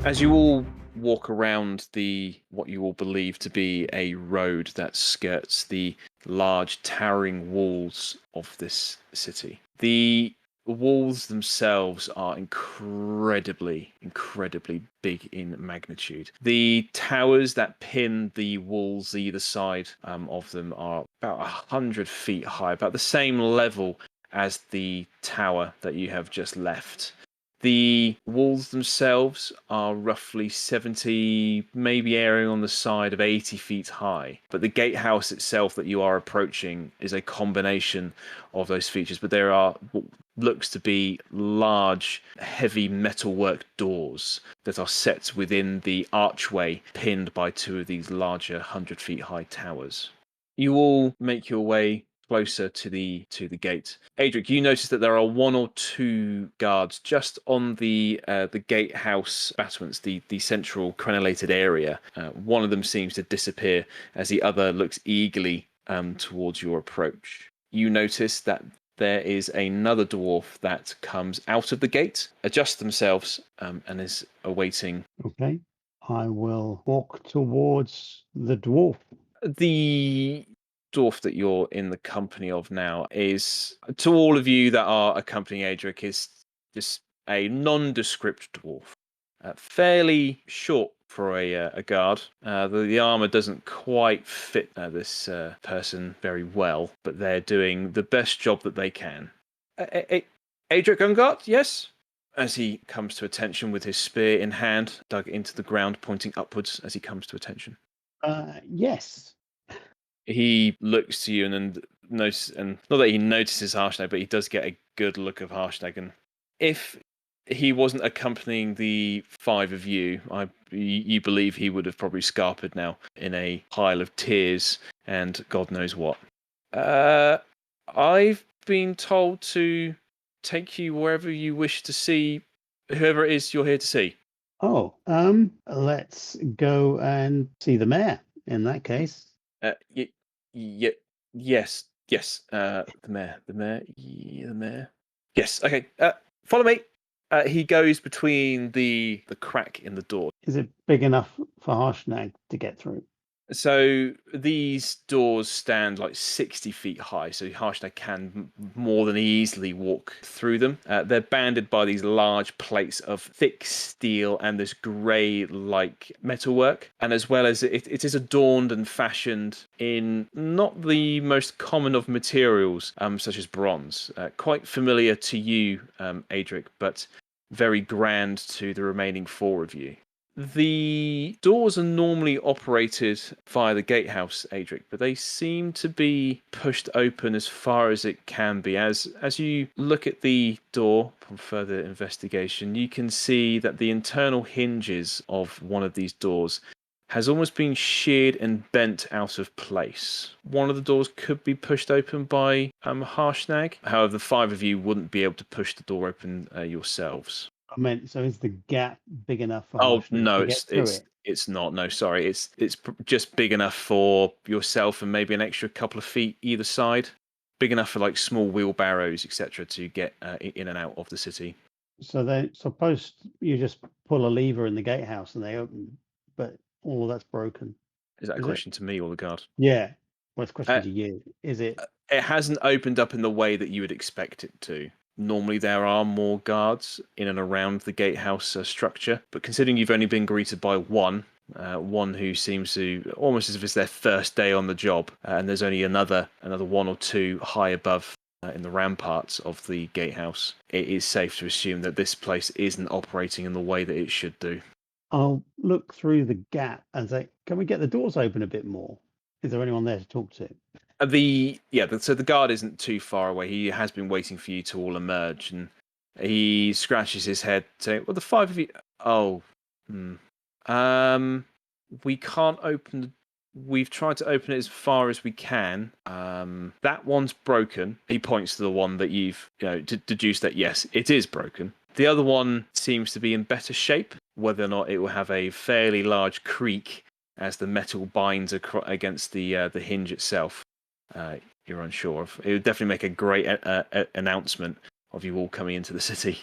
As you all walk around what you all believe to be a road that skirts the large towering walls of this city, the walls themselves are incredibly big in magnitude. The towers that pin the walls either side of them are about 100 feet high, about the same level as the tower that you have just left. The walls themselves are roughly 70, maybe erring on the side of 80 feet high. But the gatehouse itself that you are approaching is a combination of those features. But there are what looks to be large, heavy metalwork doors that are set within the archway pinned by two of these larger 100 feet high towers. You all make your way closer to the gate. Adrick, you notice that there are one or two guards just on the gatehouse battlements, the central crenellated area. One of them seems to disappear as the other looks eagerly towards your approach. You notice that there is another dwarf that comes out of the gate, adjusts themselves, and is awaiting. Okay, I will walk towards the dwarf. The dwarf that you're in the company of now is, to all of you that are accompanying Adric, is just a nondescript dwarf. Fairly short for a guard. The armor doesn't quite fit this person very well, but they're doing the best job that they can. Adrick Ungart, yes? As he comes to attention with his spear in hand, dug into the ground, pointing upwards as he comes to attention. Yes. He looks to you and notices, and not that he notices Harshnag, but he does get a good look of Harshnag. And if he wasn't accompanying the five of you, you believe he would have probably scarpered now in a pile of tears and God knows what. I've been told to take you wherever you wish to see whoever it is you're here to see. Oh, let's go and see the mayor in that case. Yes. The mayor. Yes. Okay. Follow me. He goes between the crack in the door. Is it big enough for Harshnag to get through? So these doors stand like 60 feet high, so Harshnag can more than easily walk through them. They're banded by these large plates of thick steel and this grey-like metalwork, and as well as it is adorned and fashioned in not the most common of materials, such as bronze. Quite familiar to you, Adric, but very grand to the remaining four of you. The doors are normally operated via the gatehouse, Adric, but they seem to be pushed open as far as it can be. As you look at the door upon further investigation, you can see that the internal hinges of one of these doors has almost been sheared and bent out of place. One of the doors could be pushed open by Harshnag. However, the five of you wouldn't be able to push the door open yourselves. I mean, so is the gap big enough for Oh Harshnag no, to get through it? it's not. No, sorry, it's just big enough for yourself and maybe an extra couple of feet either side. Big enough for like small wheelbarrows, etc., to get in and out of the city. So they suppose you just pull a lever in the gatehouse and they open, but all that's broken. Is that a Is it? question to me or the guard? Yeah. Well, it's a question Uh, to you. Is it? It hasn't opened up in the way that you would expect it to. Normally, there are more guards in and around the gatehouse structure, but considering you've only been greeted by one who seems to almost as if it's their first day on the job, and there's only another one or two high above in the ramparts of the gatehouse, it is safe to assume that this place isn't operating in the way that it should do. I'll look through the gap and say, can we get the doors open a bit more? Is there anyone there to talk to? So the guard isn't too far away. He has been waiting for you to all emerge, and he scratches his head, saying, "Well, the five of you. Oh, we can't open. We've tried to open it as far as we can. That one's broken." He points to the one that you've deduced that yes, it is broken. The other one seems to be in better shape. Whether or not it will have a fairly large creak as the metal binds against the hinge itself, you're unsure of. It would definitely make a great announcement of you all coming into the city.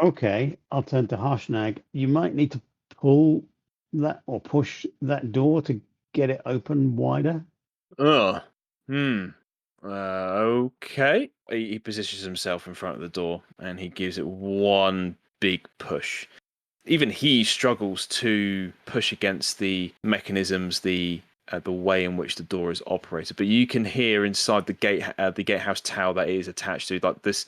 Okay, I'll turn to Harshnag. You might need to pull that or push that door to get it open wider? Oh, okay. He positions himself in front of the door and he gives it one big push. Even he struggles to push against the mechanisms, the way in which the door is operated. But you can hear inside the gatehouse tower that it is attached to, like this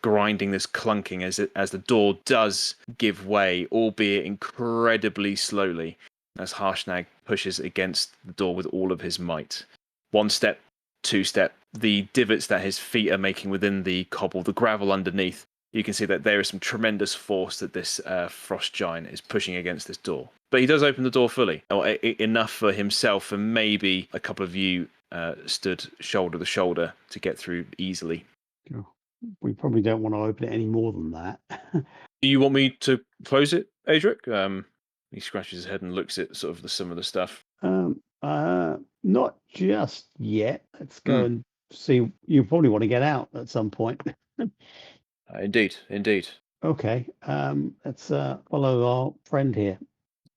grinding, this clunking as the door does give way, albeit incredibly slowly, as Harshnag pushes against the door with all of his might. One step, two step, the divots that his feet are making within the cobble, the gravel underneath, you can see that there is some tremendous force that this frost giant is pushing against this door. But he does open the door fully, or enough for himself and maybe a couple of you stood shoulder to shoulder to get through easily. We probably don't want to open it any more than that. Do you want me to close it, Adrick? He scratches his head and looks at sort of some of the stuff. Not just yet. Let's go and see. You probably want to get out at some point. Indeed. Okay. Let's follow our friend here.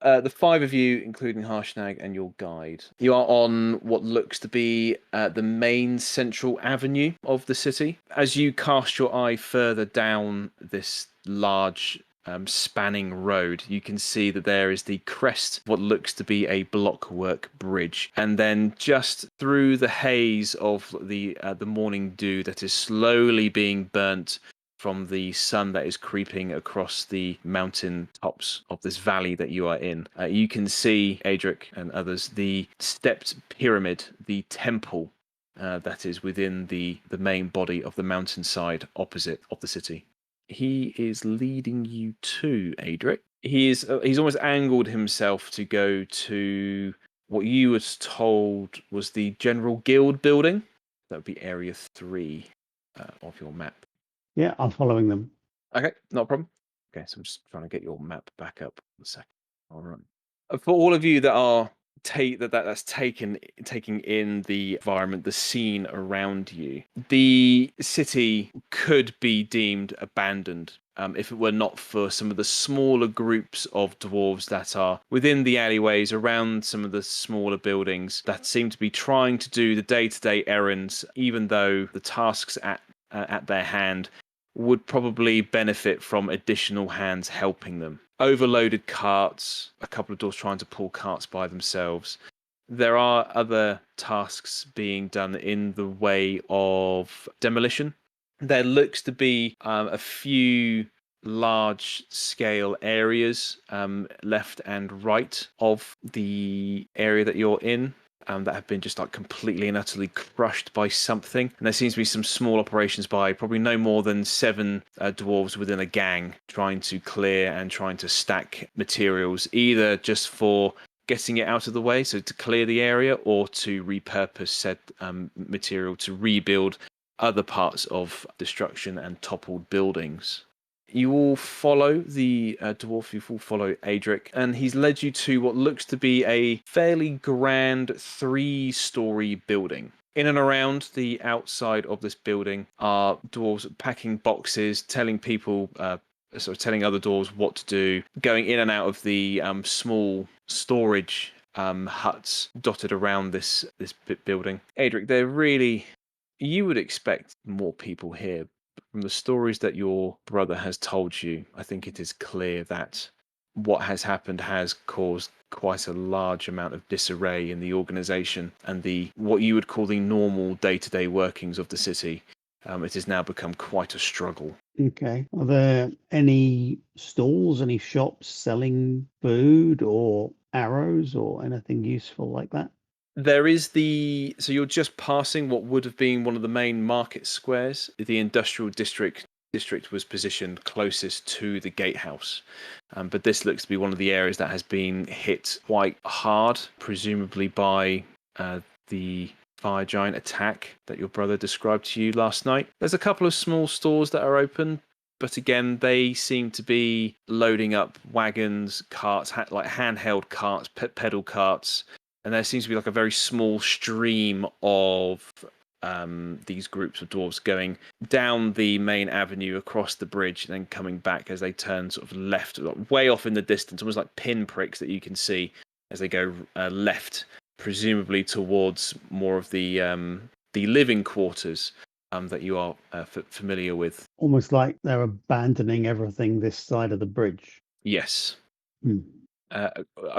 The five of you, including Harshnag and your guide, you are on what looks to be the main central avenue of the city. As you cast your eye further down this large spanning road, you can see that there is the crest of what looks to be a blockwork bridge, and then just through the haze of the morning dew that is slowly being burnt from the sun that is creeping across the mountain tops of this valley that you are in, you can see, Adrick and others, the stepped pyramid, the temple that is within the main body of the mountainside opposite of the city. He is leading you to, Adrick. He's almost angled himself to go to what you were told was the General Guild building. That would be Area 3 of your map. Yeah, I'm following them. Okay, not a problem. Okay, so I'm just trying to get your map back up for a second. All right. For all of you that are that's taking in the environment, the scene around you, the city could be deemed abandoned if it were not for some of the smaller groups of dwarves that are within the alleyways around some of the smaller buildings that seem to be trying to do the day-to-day errands, even though the tasks at their hand would probably benefit from additional hands helping them. Overloaded carts, a couple of doors trying to pull carts by themselves. There are other tasks being done in the way of demolition. There looks to be a few large-scale areas left and right of the area that you're in. That have been just like completely and utterly crushed by something. And there seems to be some small operations by probably no more than 7 dwarves within a gang trying to clear and trying to stack materials, either just for getting it out of the way, so to clear the area, or to repurpose said material to rebuild other parts of destruction and toppled buildings. You all follow the dwarf, you all follow Adrick, and he's led you to what looks to be a fairly grand 3-story building. In and around the outside of this building are dwarves packing boxes, telling people, telling other dwarves what to do, going in and out of the small storage huts dotted around this building. Adrick, you would expect more people here. From the stories that your brother has told you, I think it is clear that what has happened has caused quite a large amount of disarray in the organization and what you would call the normal day-to-day workings of the city. It has now become quite a struggle. Okay. Are there any stalls, any shops selling food or arrows or anything useful like that? There is so you're just passing what would have been one of the main market squares. The industrial district was positioned closest to the gatehouse, but this looks to be one of the areas that has been hit quite hard, presumably by the fire giant attack that your brother described to you last night. There's a couple of small stores that are open, but again, they seem to be loading up wagons, carts, like handheld carts, pedal carts. And there seems to be like a very small stream of these groups of dwarves going down the main avenue across the bridge and then coming back as they turn sort of left, way off in the distance, almost like pinpricks that you can see as they go left, presumably towards more of the living quarters that you are familiar with. Almost like they're abandoning everything this side of the bridge. Yes. Hmm.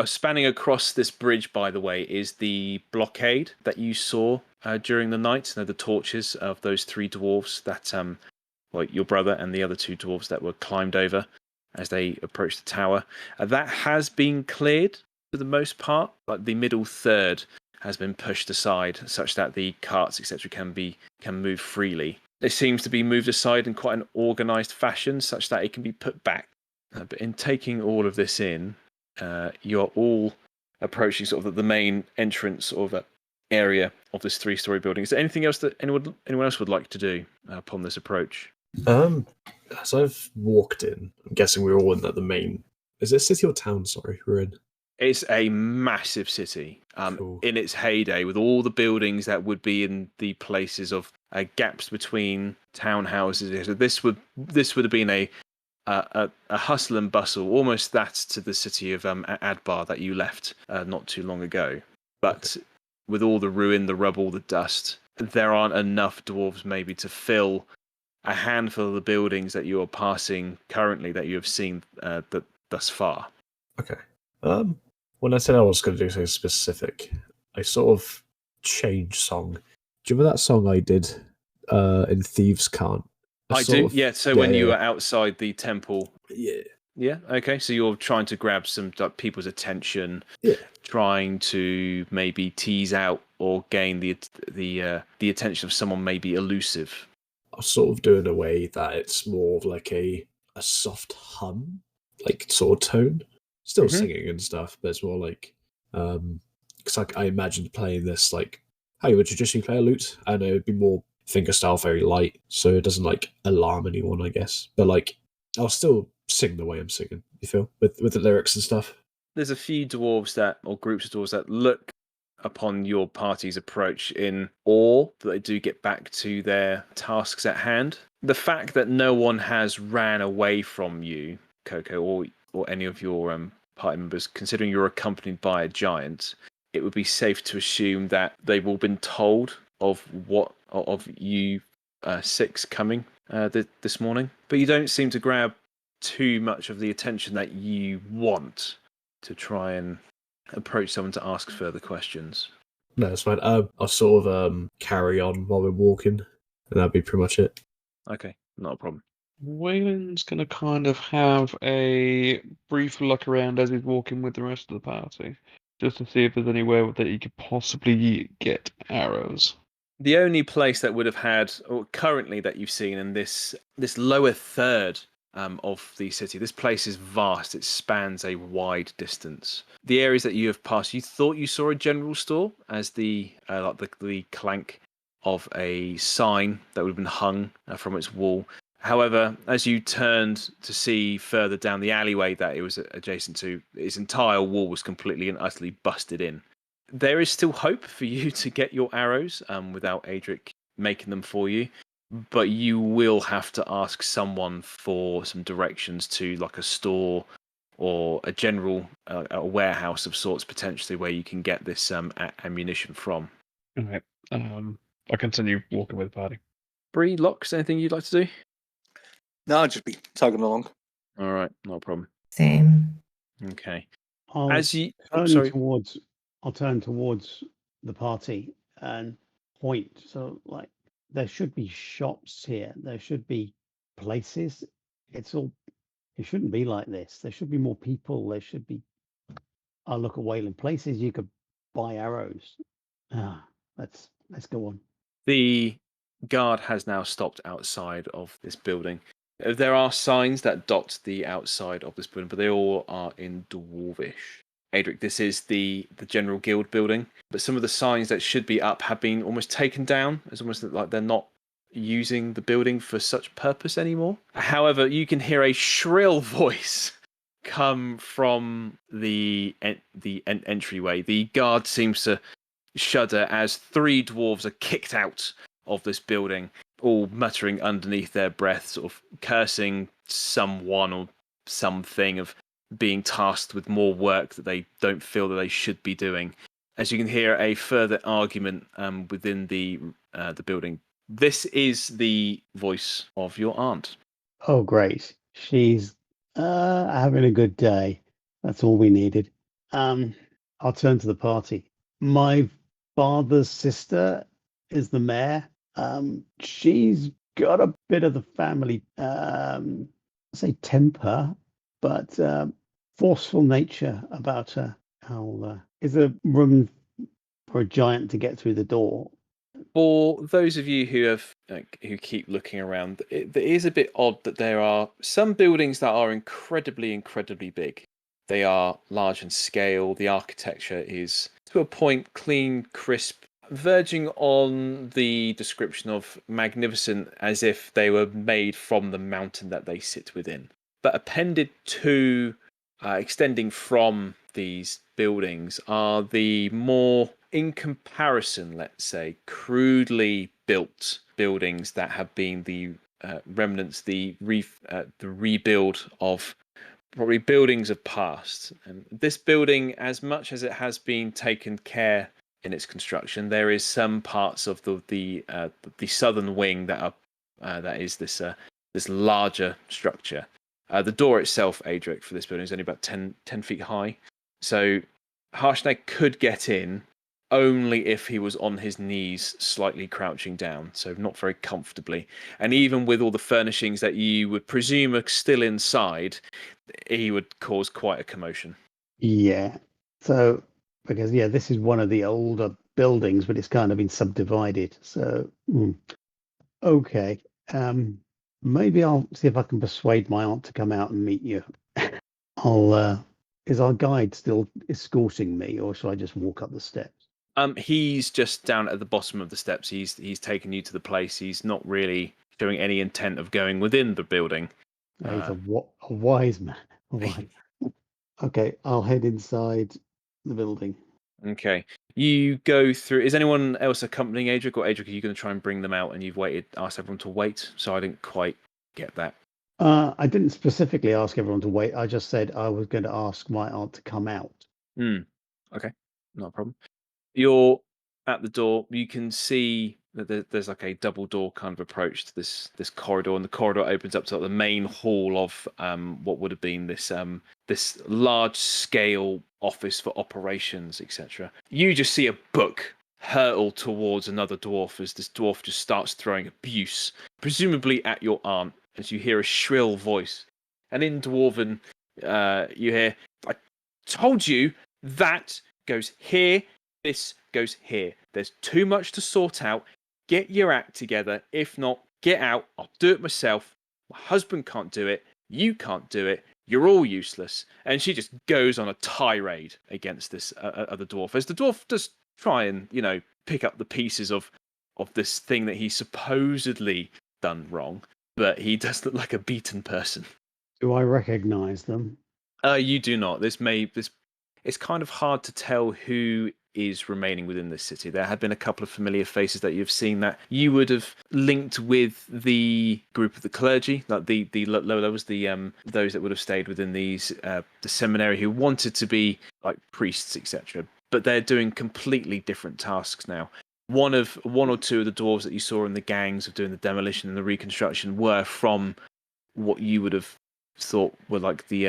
Spanning across this bridge, by the way, is the blockade that you saw during the night. The torches of those 3 dwarves that, your brother and the other 2 dwarves that were climbed over as they approached the tower. That has been cleared for the most part, but the middle third has been pushed aside such that the carts, etc., can move freely. It seems to be moved aside in quite an organised fashion such that it can be put back. But in taking all of this in, you're all approaching sort of the main entrance of area of this 3-story building. Is there anything else that anyone else would like to do upon this approach? As I've walked in, I'm guessing we're all in the main. Is it city or town? Sorry, we're in. It's a massive city Cool. in its heyday, with all the buildings that would be in the places of gaps between townhouses. So this would have been a hustle and bustle, almost that to the city of Adbar that you left not too long ago. But with all the ruin, the rubble, the dust, there aren't enough dwarves maybe to fill a handful of the buildings that you are passing currently that you have seen thus far. Okay. When I said I was going to do something specific, I sort of changed song. Do you remember that song I did in Thieves' Cant? I do, yeah. So when you were outside the temple. Yeah. Yeah, okay. So you're trying to grab some people's attention, trying to maybe tease out or gain the attention of someone maybe elusive. I was sort of doing a way that it's more of like a soft hum, like sort of tone. Still singing and stuff, but it's more like because I imagined playing this like how you would traditionally play a lute, and it would be more fingerstyle, very light, so it doesn't like alarm anyone, I guess. But like I'll still sing the way I'm singing, you feel, with the lyrics and stuff. There's a few dwarves or groups of dwarves that look upon your party's approach in awe that they do get back to their tasks at hand. The fact that no one has ran away from you, Coco, or any of your party members, considering you're accompanied by a giant, it would be safe to assume that they've all been told of you 6 coming this morning. But you don't seem to grab too much of the attention that you want to try and approach someone to ask further questions. No, it's fine. I'll sort of carry on while we're walking, and that'd be pretty much it. Okay, not a problem. Weylin's going to kind of have a brief look around as he's walking with the rest of the party, just to see if there's anywhere that he could possibly get arrows. The only place that would have had, or currently that you've seen in this lower third of the city, this place is vast. It spans a wide distance. The areas that you have passed, you thought you saw a general store as the clank of a sign that would have been hung from its wall. However, as you turned to see further down the alleyway that it was adjacent to, its entire wall was completely and utterly busted in. There is still hope for you to get your arrows without Adrick making them for you, but you will have to ask someone for some directions to like a store or a general a warehouse of sorts, potentially, where you can get this ammunition from. Okay. I continue walking with the party. Bree, Loch, anything you'd like to do? No, I'll just be tugging along. All right, no problem. Same. Okay. I'll turn towards the party and point. So, like, there should be shops here. There should be places. It shouldn't be like this. There should be more people. There should be. I'll look at Weylin. Places you could buy arrows. Let's go on. The guard has now stopped outside of this building. There are signs that dot the outside of this building, but they all are in Dwarvish. Adrick, this is the General Guild building, but some of the signs that should be up have been almost taken down. It's almost like they're not using the building for such purpose anymore. However, you can hear a shrill voice come from the entryway. The guard seems to shudder as 3 dwarves are kicked out of this building, all muttering underneath their breath, sort of cursing someone or something of being tasked with more work that they don't feel that they should be doing. As you can hear a further argument within the building. This is the voice of your aunt. Oh, great. She's having a good day. That's all we needed. I'll turn to the party. My father's sister is the mayor. She's got a bit of the family, say temper, but forceful nature about her. Is there room for a giant to get through the door? For those of you who keep looking around, it is a bit odd that there are some buildings that are incredibly, incredibly big. They are large in scale. The architecture is, to a point, clean, crisp, verging on the description of magnificent, as if they were made from the mountain that they sit within. But appended to, extending from these buildings, are the more, in comparison, let's say, crudely built buildings that have been the remnants, the rebuild of probably buildings of past. And this building, as much as it has been taken care in its construction, there is some parts of the southern wing that is this larger structure. The door itself, Adrick, for this building is only about 10 feet high. So Harshnag could get in only if he was on his knees, slightly crouching down, so not very comfortably. And even with all the furnishings that you would presume are still inside, he would cause quite a commotion. Yeah. So, because, this is one of the older buildings, but it's kind of been subdivided. So, okay. Maybe I'll see if I can persuade my aunt to come out and meet you. Is our guide still escorting me, or shall I just walk up the steps? He's just down at the bottom of the steps. He's taken you to the place. He's not really showing any intent of going within the building. He's a wise man. Okay, I'll head inside the building. Okay. You go through. Is anyone else accompanying Adrick, or Adrick, are you going to try and bring them out and you've asked everyone to wait? So I didn't quite get that. I didn't specifically ask everyone to wait. I just said I was going to ask my aunt to come out. Okay, not a problem. You're at the door. You can see that there's like a double door kind of approach to this corridor, and the corridor opens up to the main hall of what would have been this large scale office for operations, etc. You just see a book hurtle towards another dwarf as this dwarf just starts throwing abuse, presumably at your aunt, as you hear a shrill voice. And in Dwarven, you hear, "I told you that goes here, this goes here. There's too much to sort out. Get your act together. If not, get out. I'll do it myself. My husband can't do it. You can't do it. You're all useless." And she just goes on a tirade against this other dwarf, as the dwarf does try and, pick up the pieces of this thing that he supposedly done wrong, but he does look like a beaten person. Do I recognize them? You do not. It's kind of hard to tell who is remaining within this city. There have been a couple of familiar faces that you've seen that you would have linked with the group of the clergy, like the lower levels, those that would have stayed within these the seminary, who wanted to be like priests, etc. But they're doing completely different tasks now. One or two of the dwarves that you saw in the gangs of doing the demolition and the reconstruction were from what you would have thought were like the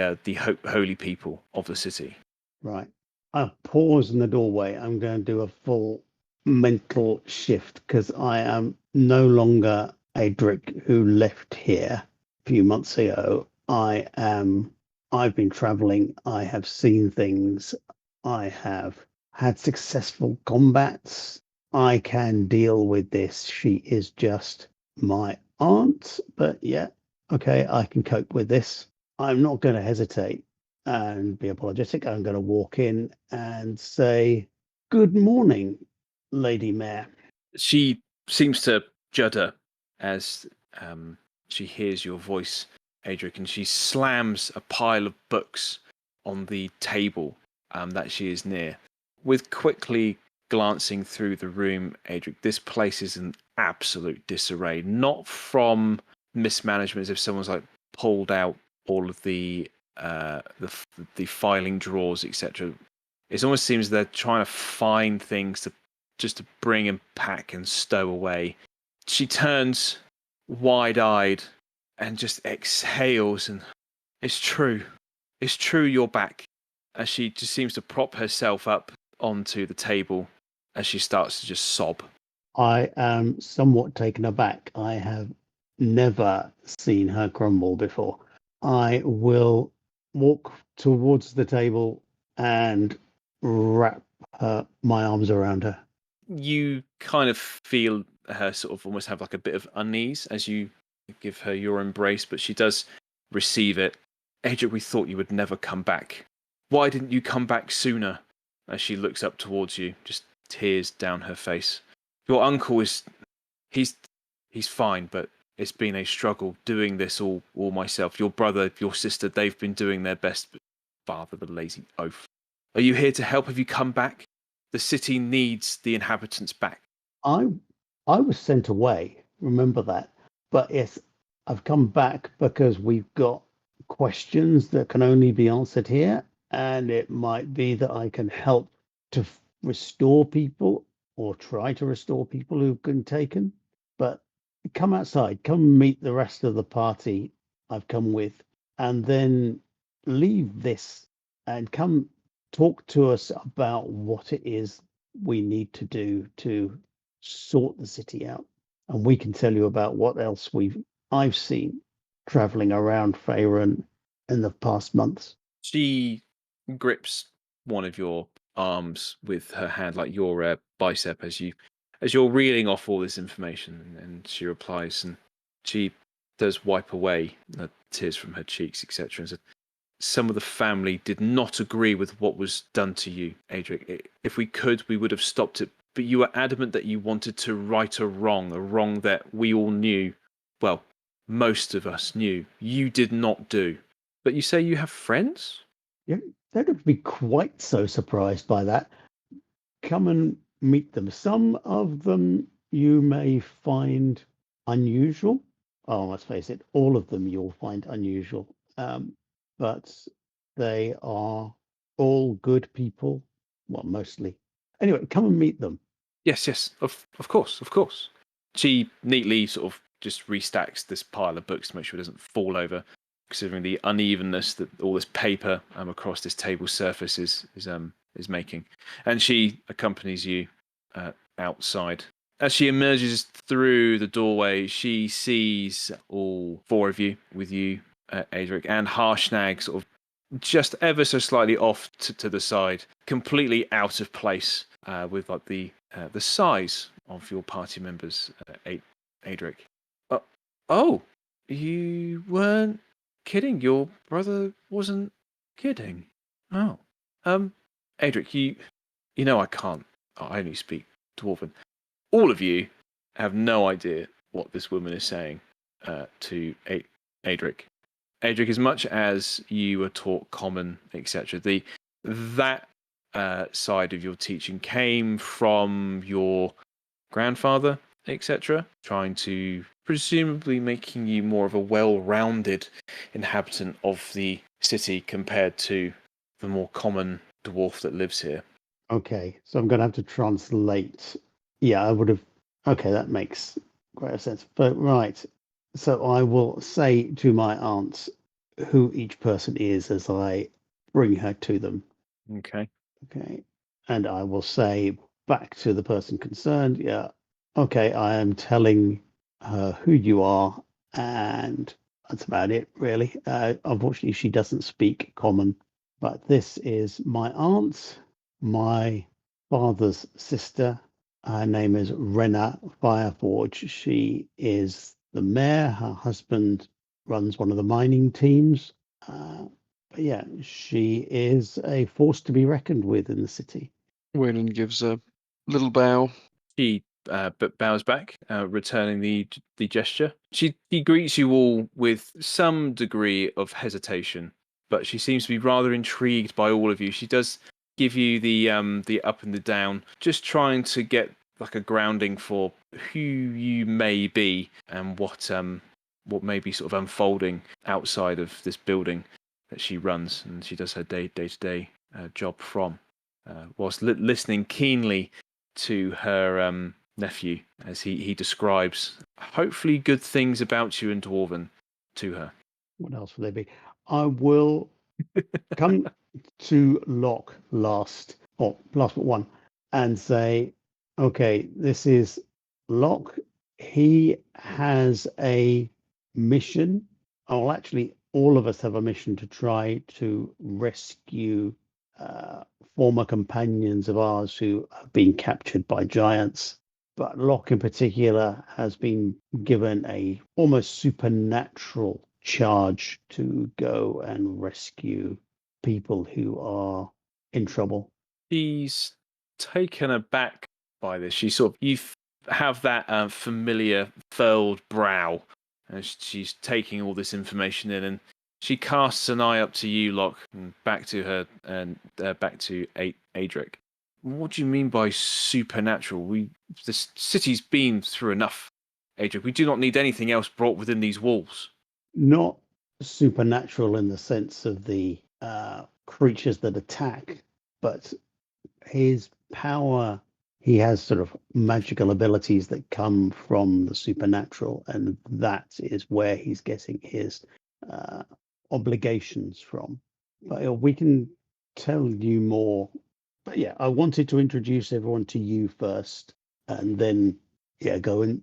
holy people of the city. Right. I'll pause in the doorway. I'm going to do a full mental shift because I am no longer Adrick who left here a few months ago. I've been traveling. I have seen things. I have had successful combats. I can deal with this. She is just my aunt, but yeah, okay, I can cope with this. I'm not going to hesitate and be apologetic. I'm going to walk in and say, "Good morning, Lady Mayor." She seems to judder as she hears your voice, Adrick, and she slams a pile of books on the table that she is near. With quickly glancing through the room, Adrick, this place is an absolute disarray. Not from mismanagement, as if someone's like pulled out all of the filing drawers, etc. It almost seems they're trying to find things to bring and pack and stow away. She turns wide-eyed and just exhales, and it's true. It's true, you're back. As she just seems to prop herself up onto the table as she starts to just sob. I am somewhat taken aback. I have never seen her crumble before. I will walk towards the table and wrap my arms around her. You kind of feel her sort of almost have like a bit of unease as you give her your embrace, but she does receive it. Adrick, we thought you would never come back. Why didn't you come back sooner? As she looks up towards you, just tears down her face. Your uncle he's fine, but it's been a struggle doing this all myself. Your brother, your sister, they've been doing their best, but father, the lazy oaf. Are you here to help? Have you come back? The city needs the inhabitants back. I was sent away, remember that. But yes, I've come back because we've got questions that can only be answered here, and it might be that I can help to restore people or try to restore people who've been taken. But come outside, come meet the rest of the party I've come with, and then leave this and come talk to us about what it is we need to do to sort the city out. And we can tell you about what else I've seen traveling around Faerun in the past months. She grips one of your arms with her hand, like your bicep, as you're reeling off all this information, and she replies, and she does wipe away the tears from her cheeks, etc. And said, "Some of the family did not agree with what was done to you, Adrick. If we could, we would have stopped it. But you were adamant that you wanted to right a wrong that we all knew. Well, most of us knew. You did not do. But you say you have friends?" Yeah, they would be quite so surprised by that. Come and meet them. Some of them you may find unusual. Oh, let's face it, all of them you'll find unusual. But they are all good people. Well, mostly. Anyway, come and meet them. Yes, of course. She neatly sort of just restacks this pile of books to make sure it doesn't fall over, considering the unevenness that all this paper across this table surface is making. And she accompanies you outside. As she emerges through the doorway, she sees all four of you with you, Adrick, and Harshnag sort of just ever so slightly off to the side, completely out of place with like the size of your party members, Adrick. Oh, you weren't kidding. Your brother wasn't kidding. Oh, Adrick, you know I can't. I only speak Dwarven. All of you have no idea what this woman is saying to Adrick. Adrick, as much as you were taught common, etc., that side of your teaching came from your grandfather, etc., trying to presumably making you more of a well-rounded inhabitant of the city compared to the more common dwarf that lives here. Okay, so I'm going to have to translate. Yeah, I would have. Okay, that makes greater sense. But right, so I will say to my aunts who each person is as I bring her to them. Okay. Okay, and I will say back to the person concerned. Yeah, okay, I am telling her who you are, and that's about it, really. Unfortunately, she doesn't speak common, but this is my aunt, my father's sister. Her name is Renna Fireforge. She is the mayor. Her husband runs one of the mining teams. But yeah, she is a force to be reckoned with in the city. Weylin gives a little bow. She bows back, returning the gesture. She greets you all with some degree of hesitation, but she seems to be rather intrigued by all of you. She does give you the up and the down, just trying to get like a grounding for who you may be and what may be sort of unfolding outside of this building that she runs and she does her day-to-day job from, whilst listening keenly to her nephew as he describes hopefully good things about you in Dwarven to her. What else will there be? I will come to Loch last but one, and say, okay, this is Loch. He has a mission. Oh, actually, all of us have a mission to try to rescue former companions of ours who have been captured by giants. But Loch in particular has been given a almost supernatural charge to go and rescue people who are in trouble. She's taken aback by this. She sort of, you have that familiar furrowed brow as she's taking all this information in, and she casts an eye up to you, Loch, and back to her, and back to Adrick. What do you mean by supernatural? This city's been through enough, Adrick. We do not need anything else brought within these walls. Not supernatural in the sense of the creatures that attack, but his power, he has sort of magical abilities that come from the supernatural, and that is where he's getting his obligations from. But we can tell you more. But yeah, I wanted to introduce everyone to you first, and then go and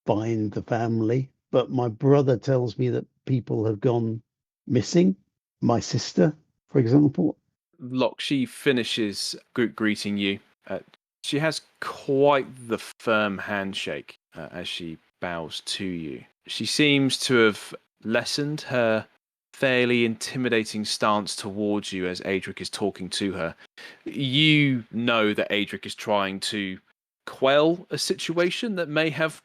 find the family. But my brother tells me that people have gone missing. My sister, for example. Loch, she finishes greeting you. She has quite the firm handshake as she bows to you. She seems to have lessened her fairly intimidating stance towards you as Adrick is talking to her. You know that Adrick is trying to quell a situation that may have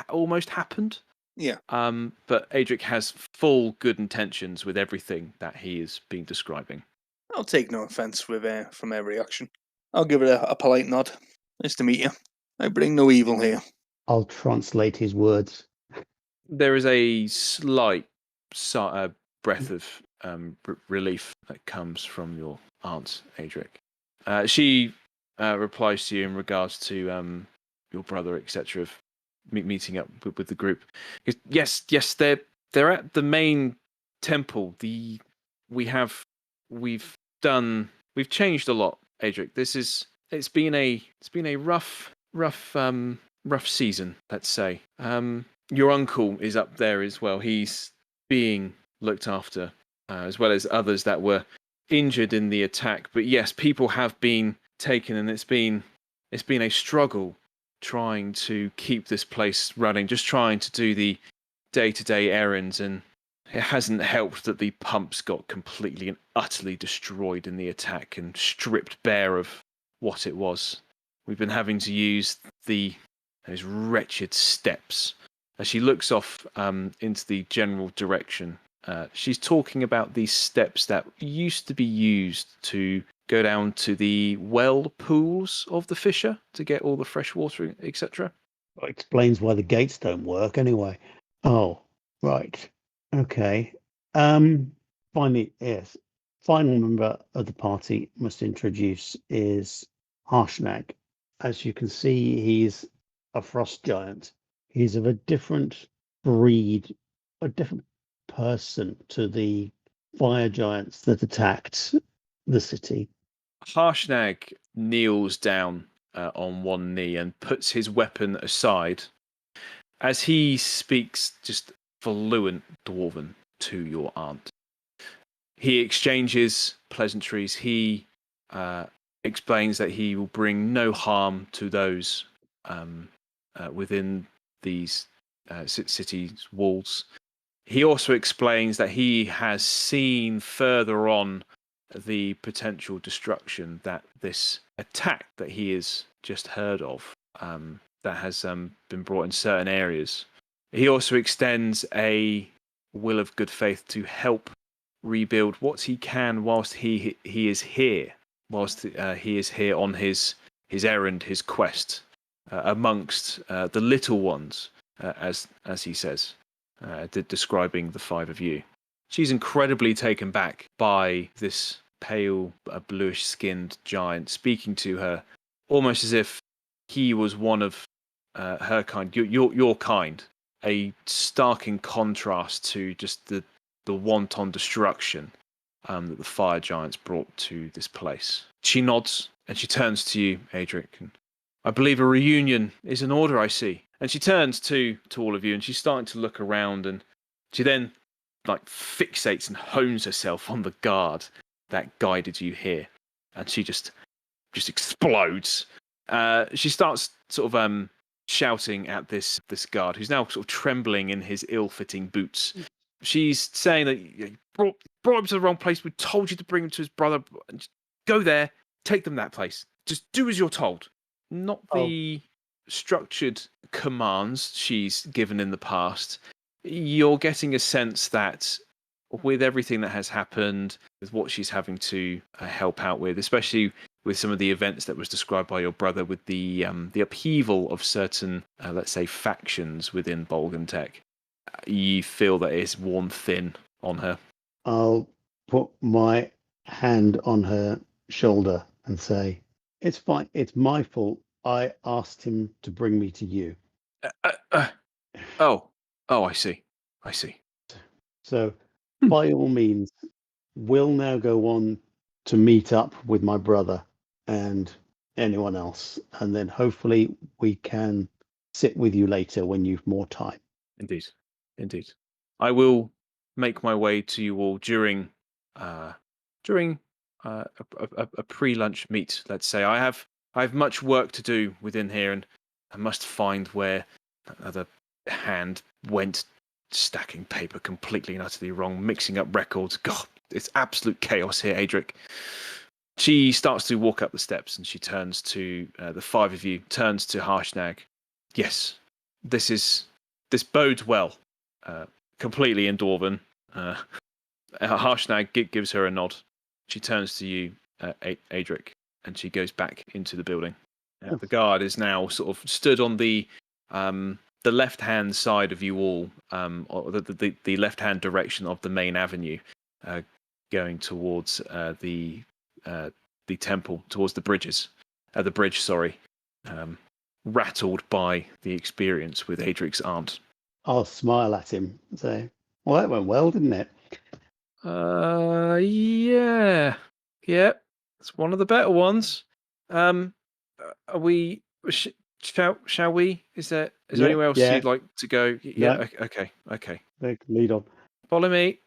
almost happened. Yeah. But Adrick has full good intentions with everything that he is being describing. I'll take no offence from her reaction. I'll give it a polite nod. Nice to meet you. I bring no evil here. I'll translate his words. There is a slight breath of relief that comes from your aunt, Adrick. She replies to you in regards to your brother, etc., of meeting up with the group. Yes, they're at the main temple. We've changed a lot, Adrick. It's been a rough season, let's say. Your uncle is up there as well. He's being looked after, as well as others that were injured in the attack. But yes, people have been taken, and it's been a struggle trying to keep this place running, just trying to do the day-to-day errands, and it hasn't helped that the pumps got completely and utterly destroyed in the attack and stripped bare of what it was. We've been having to use those wretched steps. As she looks off into the general direction, she's talking about these steps that used to be used to go down to the well pools of the fissure to get all the fresh water, etc. Well, explains why the gates don't work anyway. Oh, right. Okay. Finally, yes. Final member of the party must introduce is Harshnag. As you can see, he's a frost giant. He's of a different breed, a different person to the fire giants that attacked the city. Harshnag kneels down on one knee and puts his weapon aside as he speaks just fluent Dwarven to your aunt. He exchanges pleasantries. He explains that he will bring no harm to those within these city's walls. He also explains that he has seen further on the potential destruction that this attack that he has just heard of that has been brought in certain areas. He also extends a will of good faith to help rebuild what he can whilst he is here, whilst he is here on his his errand, his quest, amongst the little ones, as he says, describing the five of you. She's incredibly taken back by this pale, bluish-skinned giant speaking to her, almost as if he was one of her kind, your kind, a stark contrast to just the wanton destruction that the fire giants brought to this place. She nods and she turns to you, Adrick. And I believe a reunion is in order, I see. And she turns to all of you and she's starting to look around, and she then fixates and hones herself on the guard that guided you here. And she just explodes. She starts sort of shouting at this guard, who's now sort of trembling in his ill-fitting boots. She's saying that you brought him to the wrong place. We told you to bring him to his brother. Go there, take them that place. Just do as you're told. Not the structured commands she's given in the past. You're getting a sense that with everything that has happened, with what she's having to help out with, especially with some of the events that was described by your brother, with the upheaval of certain, let's say, factions within Bolgrintek, you feel that it's worn thin on her. I'll put my hand on her shoulder and say, "It's fine. It's my fault. I asked him to bring me to you." Oh, I see. So, by all means, we'll now go on to meet up with my brother and anyone else, and then hopefully we can sit with you later when you've more time. Indeed. I will make my way to you all during a pre-lunch meet. Let's say I have much work to do within here, and I must find where that other hand went, stacking paper completely and utterly wrong, mixing up records. God, it's absolute chaos here, Adrick. She starts to walk up the steps, and she turns to the five of you, turns to Harshnag. Yes, this bodes well. Completely in Dwarven. Harshnag gives her a nod. She turns to you, Adrick, and she goes back into the building. The guard is now sort of stood on the left-hand side of you all, or the left-hand direction of the main avenue, going towards the temple, towards the bridges. The bridge, sorry. Rattled by the experience with Adrick's aunt. I'll smile at him and say, "Well, that went well, didn't it?" Yeah. It's one of the better ones. Are we? Shall we? Is there anywhere else you'd like to go? Yeah. No. Okay. Lead on. Follow me.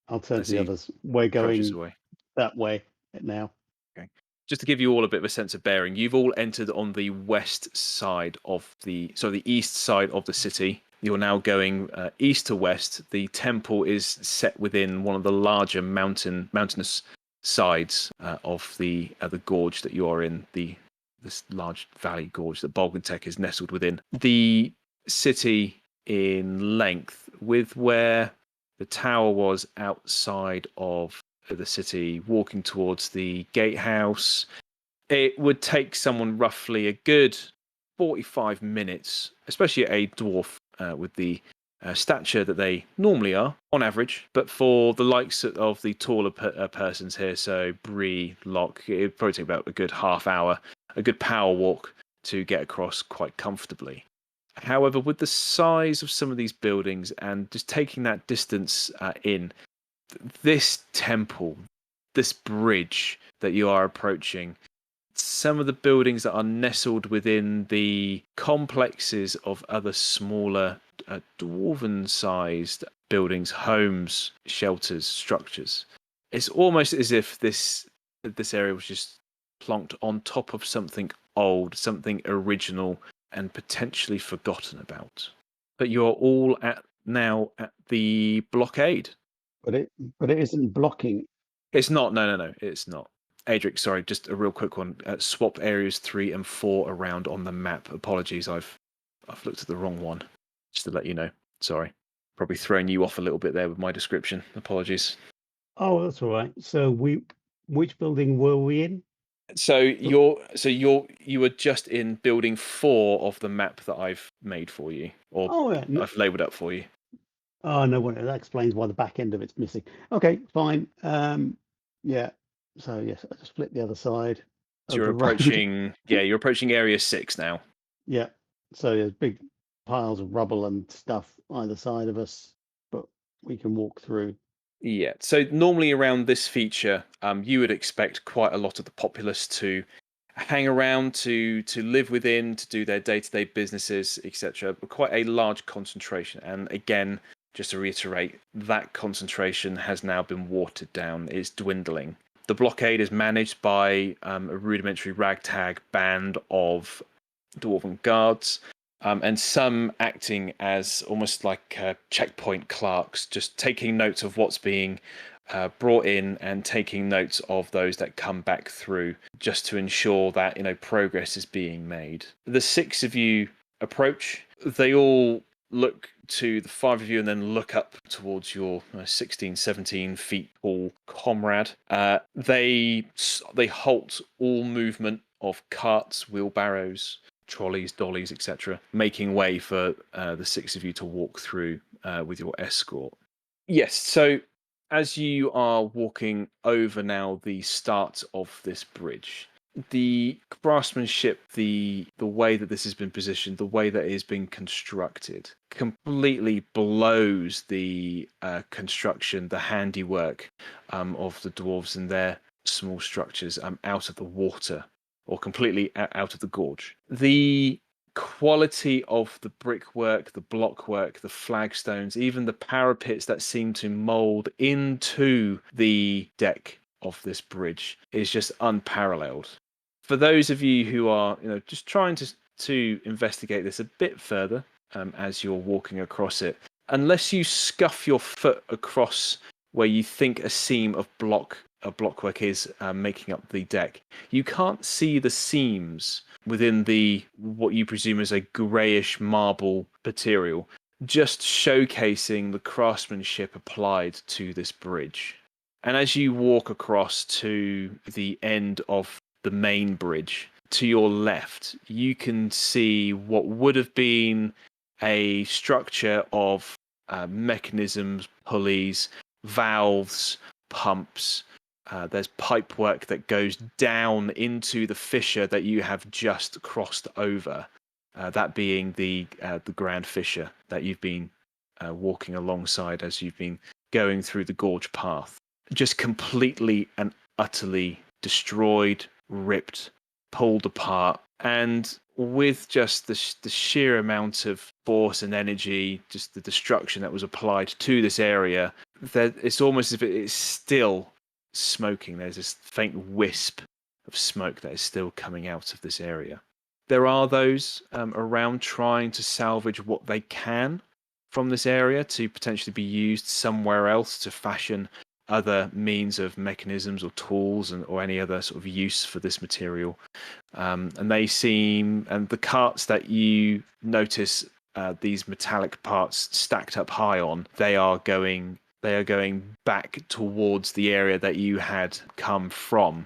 I'll turn to the others. We're going away. That way now. Okay. Just to give you all a bit of a sense of bearing, you've all entered on the west side of the east side of the city. You're now going east to west. The temple is set within one of the larger mountainous sides of the gorge that you are in, this large valley gorge that Bolgrintek is nestled within. The city in length, with where the tower was outside of the city, walking towards the gatehouse, it would take someone roughly a good 45 minutes, especially a dwarf with the stature that they normally are on average, but for the likes of the taller persons here, so Bree, Loch, it would probably take about a good half hour, a good power walk to get across quite comfortably. However, with the size of some of these buildings and just taking that distance in, this temple, this bridge that you are approaching, some of the buildings that are nestled within the complexes of other smaller dwarven-sized buildings, homes, shelters, structures. It's almost as if this area was just plonked on top of something old, something original, and potentially forgotten about. But you are all now at the blockade. But it isn't blocking. It's not. No, it's not. Adrick, sorry, just a real quick one. Swap areas 3 and 4 around on the map. Apologies, I've looked at the wrong one. Just to let you know. Sorry. Probably throwing you off a little bit there with my description. Apologies. Oh, that's all right. So which building were we in? You were just in building 4 of the map that I've made for you, or Oh, yeah. I've labelled up for you. Oh, no wonder. That explains why the back end of it's missing. Okay, fine. Yeah. So, yes, I just flipped the other side So of you're the road. you're approaching area 6 now. Yeah. So there's big piles of rubble and stuff either side of us, but we can walk through. Yeah. So normally around this feature, you would expect quite a lot of the populace to hang around, to live within, to do their day-to-day businesses, etc. But quite a large concentration. And again, just to reiterate, that concentration has now been watered down. It's dwindling. The blockade is managed by a rudimentary ragtag band of Dwarven guards, and some acting as almost like checkpoint clerks, just taking notes of what's being brought in and taking notes of those that come back through, just to ensure that progress is being made. The 6 of you approach. They all look to the 5 of you and then look up towards your 16, 17 feet tall comrade. They halt all movement of carts, wheelbarrows, trolleys, dollies, etc., making way for the 6 of you to walk through with your escort. Yes, so as you are walking over now the start of this bridge, the craftsmanship, the way that this has been positioned, the way that it has been constructed, completely blows the construction, the handiwork of the dwarves and their small structures out of the water, or completely out of the gorge. The quality of the brickwork, the blockwork, the flagstones, even the parapets that seem to mould into the deck of this bridge is just unparalleled. For those of you who are just trying to investigate this a bit further as you're walking across it, unless you scuff your foot across where you think a seam of blockwork is making up the deck, you can't see the seams within what you presume is a greyish marble material, just showcasing the craftsmanship applied to this bridge. And as you walk across to the end of the main bridge, to your left, you can see what would have been a structure of mechanisms, pulleys, valves, pumps. There's pipework that goes down into the fissure that you have just crossed over. That being the grand fissure that you've been walking alongside as you've been going through the gorge path. Just completely and utterly destroyed, ripped, pulled apart, and with just the sheer amount of force and energy, just the destruction that was applied to this area, that it's almost as if it's still smoking. There's this faint wisp of smoke that is still coming out of this area. There are those around trying to salvage what they can from this area to potentially be used somewhere else to fashion other means of mechanisms or tools or any other sort of use for this material. And the carts that you notice these metallic parts stacked up high on, they are going back towards the area that you had come from,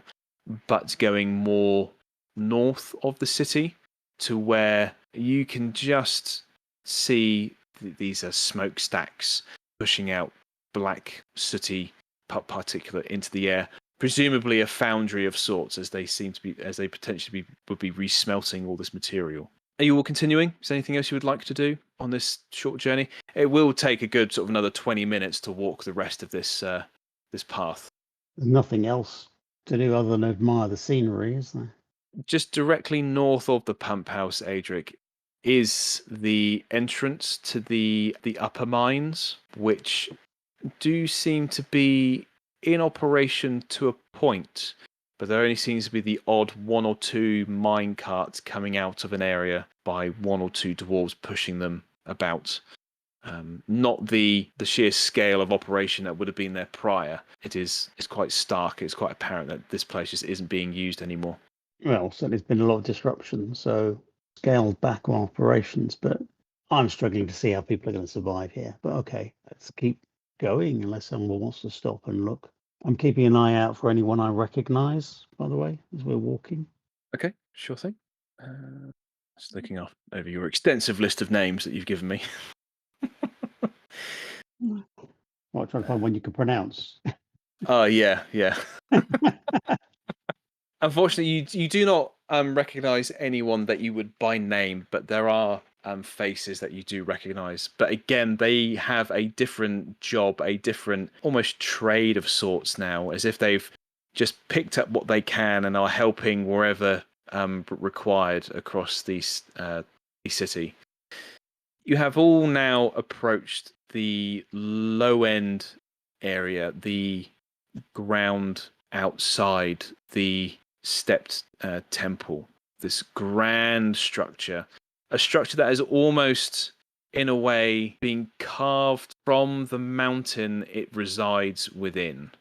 but going more north of the city to where you can just see these are smokestacks pushing out black sooty particulate into the air, presumably a foundry of sorts, as they potentially would be resmelting all this material. Are you all continuing? Is there anything else you would like to do on this short journey? It will take a good sort of another 20 minutes to walk the rest of this path. There's nothing else to do other than admire the scenery, is there? Just directly north of the pump house, Adrick, is the entrance to the upper mines, which do seem to be in operation to a point, but there only seems to be the odd 1 or 2 mine carts coming out of an area by 1 or 2 dwarves pushing them about. Not the sheer scale of operation that would have been there prior. It's quite stark. It's quite apparent that this place just isn't being used anymore. Well, certainly there's been a lot of disruption, so scaled back on operations, but I'm struggling to see how people are going to survive here. But okay, let's keep going unless someone wants to stop and look. I'm keeping an eye out for anyone I recognise, by the way, as we're walking. Okay, sure thing. Just looking over your extensive list of names that you've given me. Right, trying to find one you can pronounce. Oh, yeah. Unfortunately, you do not recognise anyone that you would by name, but there are faces that you do recognise. But again, they have a different job, a different almost trade of sorts now, as if they've just picked up what they can and are helping wherever required across the city. You have all now approached the low end area, the ground outside the stepped temple, this grand structure, a structure that is almost in a way being carved from the mountain it resides within.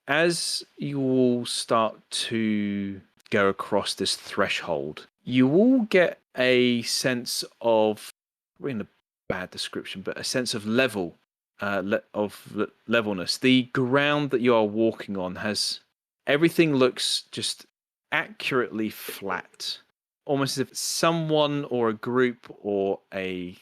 As you all start to go across this threshold, you all get a sense of, in a bad description, but a sense of levelness. The ground that you are walking on has everything looks just accurately flat, almost as if someone or a group or a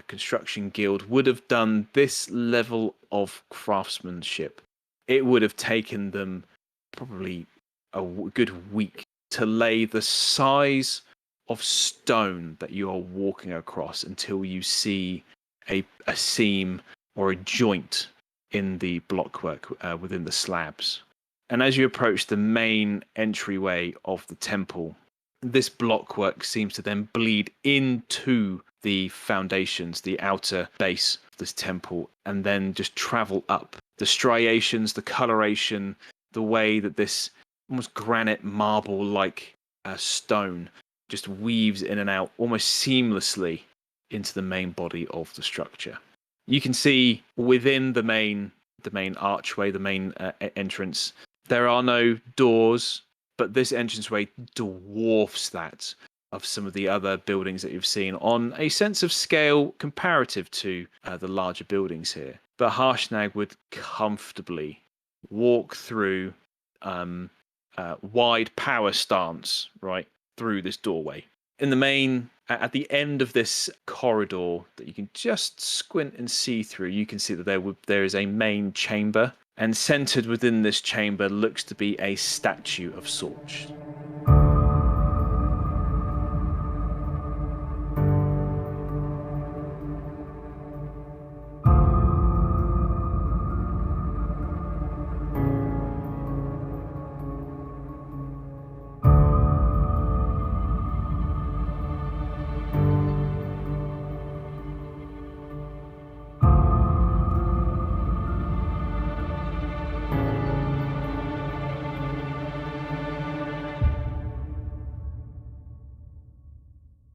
construction guild would have done this level of craftsmanship. It would have taken them probably a good week to lay the size of stone that you are walking across until you see a seam or a joint in the blockwork within the slabs. And as you approach the main entryway of the temple, this blockwork seems to then bleed into the foundations, the outer base of this temple, and then just travel up. The striations, the coloration, the way that this almost granite marble-like stone just weaves in and out almost seamlessly into the main body of the structure. You can see within the main archway, the main entrance, there are no doors, but this entranceway dwarfs that of some of the other buildings that you've seen on a sense of scale comparative to the larger buildings here. But Harshnag would comfortably walk through wide power stance right through this doorway. In the main, at the end of this corridor that you can just squint and see through, you can see that there is a main chamber, and centered within this chamber looks to be a statue of sorts.